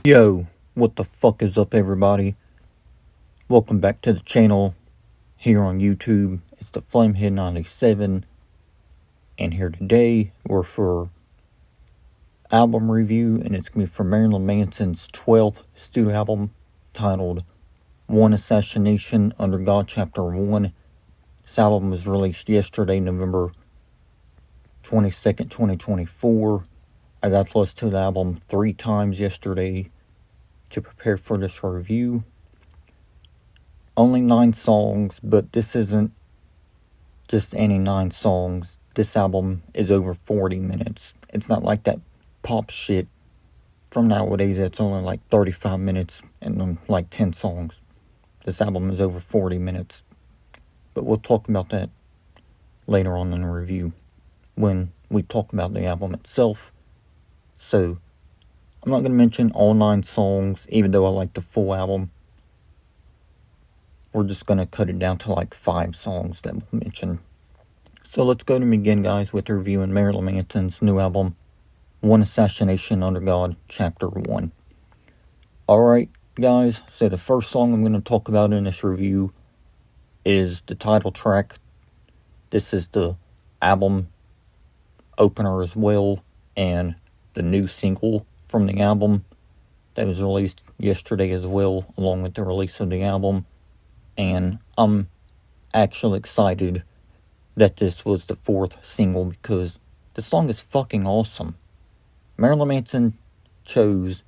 Yo, what the fuck is up, everybody? Welcome back to the channel here on YouTube. It's the Flamehead 97, and here today we're for album review, and it's gonna be for Marilyn Manson's 12th studio album titled One Assassination Under God Chapter 1. This album was released yesterday, November 22nd, 2024. I got to listen to the album 3 times yesterday to prepare for this review. Only 9 songs, but this isn't just any 9 songs. This album is over 40 minutes. It's not like that pop shit from nowadays that's only like 35 minutes and like 10 songs. This album is over 40 minutes. But we'll talk about that later on in the review when we talk about the album itself. So, I'm not going to mention all 9 songs, even though I like the full album. We're just going to cut it down to like 5 songs that we'll mention. So let's go to begin, guys, with reviewing Marilyn Manson's new album, One Assassination Under God, Chapter 1. Alright, guys, so the first song I'm going to talk about in this review is the title track. This is the album opener as well, and the new single from the album that was released yesterday as well, along with the release of the album. And I'm actually excited that this was the 4th single because the song is fucking awesome. Marilyn Manson chose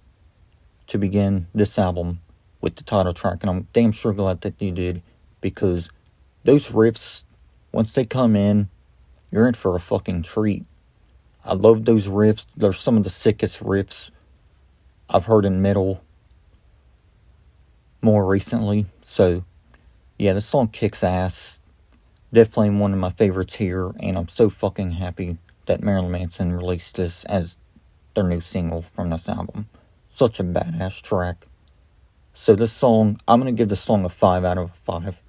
to begin this album with the title track, and I'm damn sure glad that he did, because those riffs, once they come in, you're in for a fucking treat. I love those riffs. They're some of the sickest riffs I've heard in metal more recently. So, yeah, this song kicks ass. Definitely one of my favorites here, and I'm so fucking happy that Marilyn Manson released this as their new single from this album. Such a badass track. So this song, I'm going to give this song a 5 out of 5.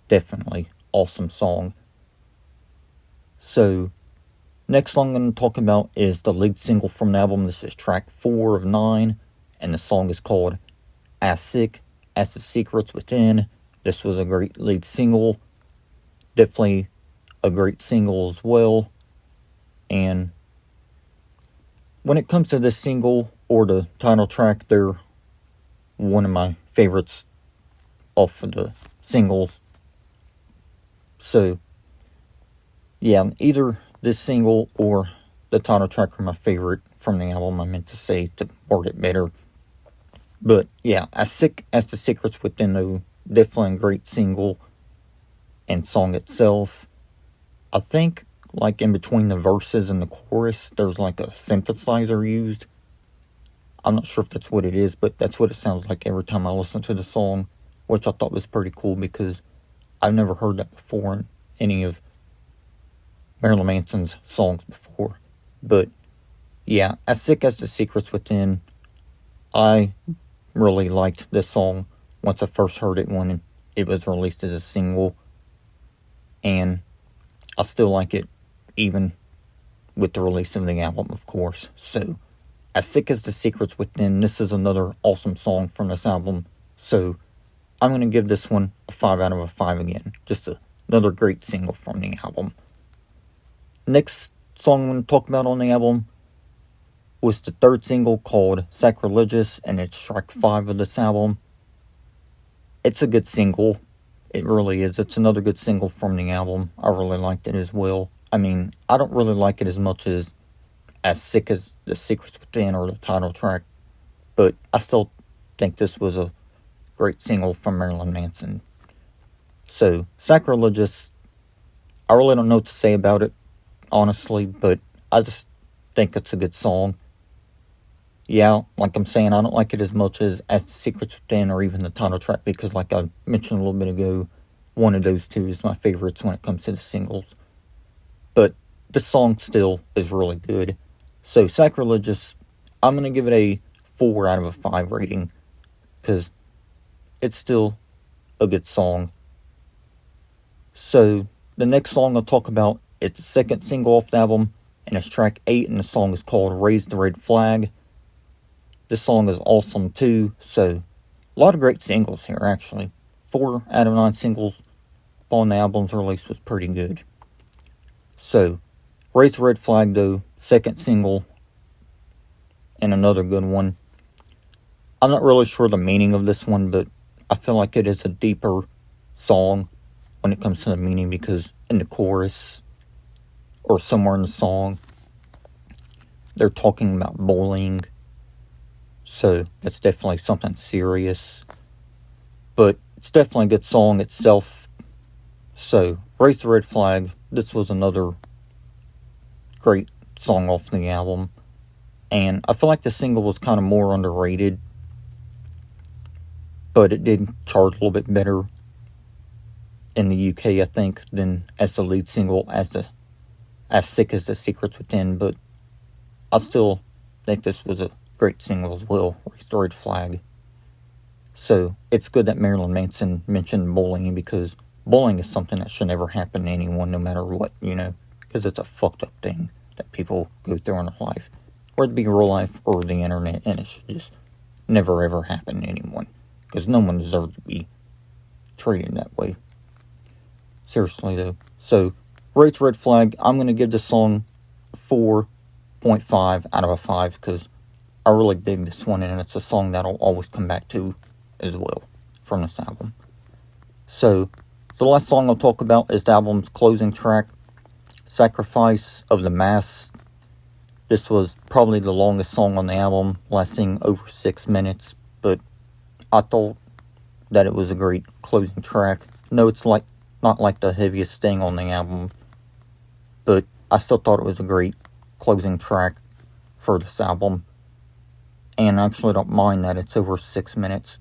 Definitely awesome song. So, next song I'm going to talk about is the lead single from the album. This is track 4 of 9, and the song is called As Sick as the Secrets Within. This was a great lead single, definitely a great single as well. And when it comes to this single or the title track, they're one of my favorites off of the singles. So, yeah, either this single or the title track are my favorite from the album, I meant to say, to word it better. But, yeah, As Sick as the Secrets Within, though, definitely a great single and song itself. I think, like, in between the verses and the chorus, there's, like, a synthesizer used. I'm not sure if that's what it is, but that's what it sounds like every time I listen to the song, which I thought was pretty cool because I've never heard that before in any of Marilyn Manson's songs before. But, yeah, As Sick as the Secrets Within, I really liked this song once I first heard it when it was released as a single. And I still like it even with the release of the album, of course. So, As Sick as the Secrets Within, this is another awesome song from this album. So, I'm going to give this one a 5 out of 5 again. Just another great single from the album. Next song I'm going to talk about on the album was the 3rd single called Sacrilegious, and it's track 5 of this album. It's a good single. It really is. It's another good single from the album. I really liked it as well. I mean, I don't really like it as much as Sick as the Secrets Within or the title track, but I still think this was a great single from Marilyn Manson. So, Sacrilegious, I really don't know what to say about it, honestly, but I just think it's a good song. Yeah, like I'm saying, I don't like it as much as the Secrets Within or even the title track, because like I mentioned a little bit ago, one of those two is my favorites when it comes to the singles. But the song still is really good. So, Sacrilegious, I'm going to give it a 4 out of 5 rating, because it's still a good song. So, the next song I'll talk about is the 2nd single off the album, and it's track 8, and the song is called Raise the Red Flag. This song is awesome too. So, a lot of great singles here, actually. 4 out of 9 singles on the album's release was pretty good. So, Raise the Red Flag, though, second single, and another good one. I'm not really sure the meaning of this one, but I feel like it is a deeper song when it comes to the meaning, because in the chorus, or somewhere in the song, they're talking about bullying. So, that's definitely something serious. But it's definitely a good song itself. So, Raise the Red Flag, this was another great song off the album. And I feel like the single was kind of more underrated, but it did chart a little bit better in the UK, I think, than as the lead single, as Sick as the Secrets Within. But I still think this was a great single as well, Raise the Red Flag. So, it's good that Marilyn Manson mentioned bullying, because bullying is something that should never happen to anyone, no matter what, because it's a fucked up thing that people go through in their life, whether it be real life or the internet, and it should just never ever happen to anyone, because no one deserves to be treated that way. Seriously, though. So, Raise the Red Flag, I'm going to give this song 4.5 out of a 5, because I really dig this one, and it's a song that I'll always come back to as well from this album. So, the last song I'll talk about is the album's closing track, Sacrifice of the Mass. This was probably the longest song on the album, lasting over 6 minutes, but I thought that it was a great closing track. No, it's not like the heaviest thing on the album, but I still thought it was a great closing track for this album. And I actually don't mind that it's over 6 minutes,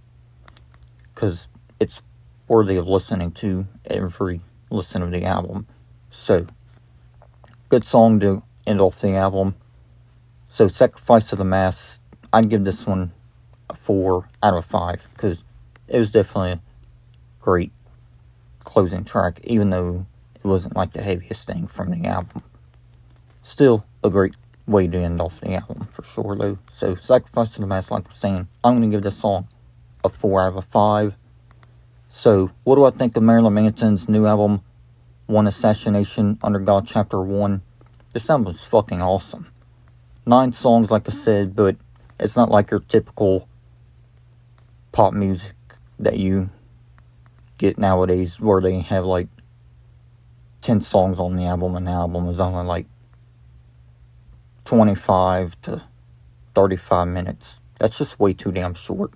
because it's worthy of listening to every listen of the album. So, good song to end off the album. So, Sacrifice of the Mass, I'd give this one a 4 out of 5, because it was definitely a great closing track, even though it wasn't like the heaviest thing from the album. Still a great way to end off the album, for sure, though. So, Sacrifice of the Mass, like I'm saying, I'm going to give this song a 4 out of a 5. So, what do I think of Marilyn Manson's new album, One Assassination Under God Chapter 1? This album is fucking awesome. 9 songs, like I said, but it's not like your typical pop music that you get nowadays, where they have like 10 songs on the album, and the album is only like 25 to 35 minutes. That's just way too damn short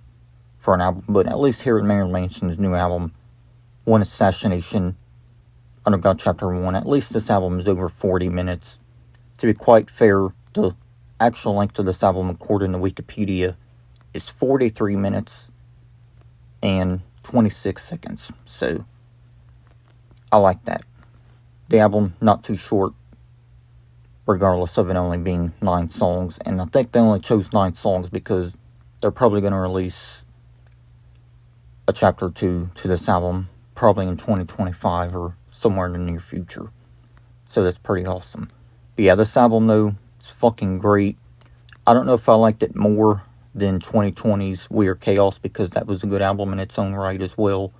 for an album. But at least here at Marilyn Manson's new album, One Assassination Under God Chapter 1, at least this album is over 40 minutes. To be quite fair, the actual length of this album, according to Wikipedia, is 43 minutes and 26 seconds. So, I like that. The album, not too short, regardless of it only being 9 songs. And I think they only chose 9 songs because they're probably going to release a chapter 2 to this album, probably in 2025 or somewhere in the near future. So that's pretty awesome. But yeah, this album, though, it's fucking great. I don't know if I liked it more than 2020's Weird Chaos, because that was a good album in its own right as well.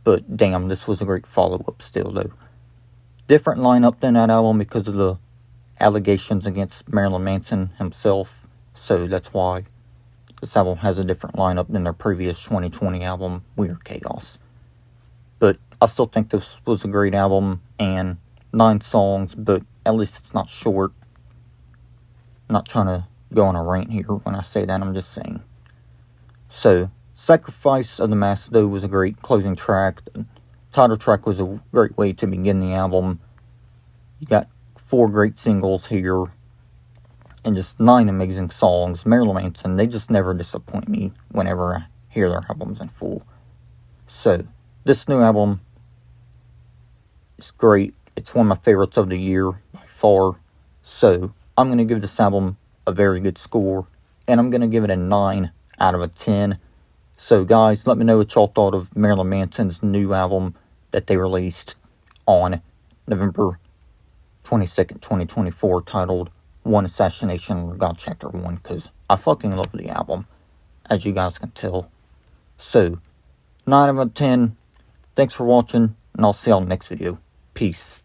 But damn, this was a great follow-up still, though. Different lineup than that album because of the allegations against Marilyn Manson himself. So that's why this album has a different lineup than their previous 2020 album, Weird Chaos. But I still think this was a great album, and 9 songs, but at least it's not short. I'm not trying to go on a rant here when I say that, I'm just saying. So, Sacrifice of the Mass, though, was a great closing track. The title track was a great way to begin the album. You got 4 great singles here, and just 9 amazing songs. Marilyn Manson, they just never disappoint me whenever I hear their albums in full. So, this new album is great. It's one of my favorites of the year by far. So, I'm going to give this album a very good score, and I'm going to give it a 9 out of a 10. So, guys, let me know what y'all thought of Marilyn Manson's new album that they released on November 22nd, 2024, titled One Assassination Under God Chapter 1, because I fucking love the album. as you guys can tell. So, 9 out of 10. Thanks for watching, and I'll see y'all next video. Peace.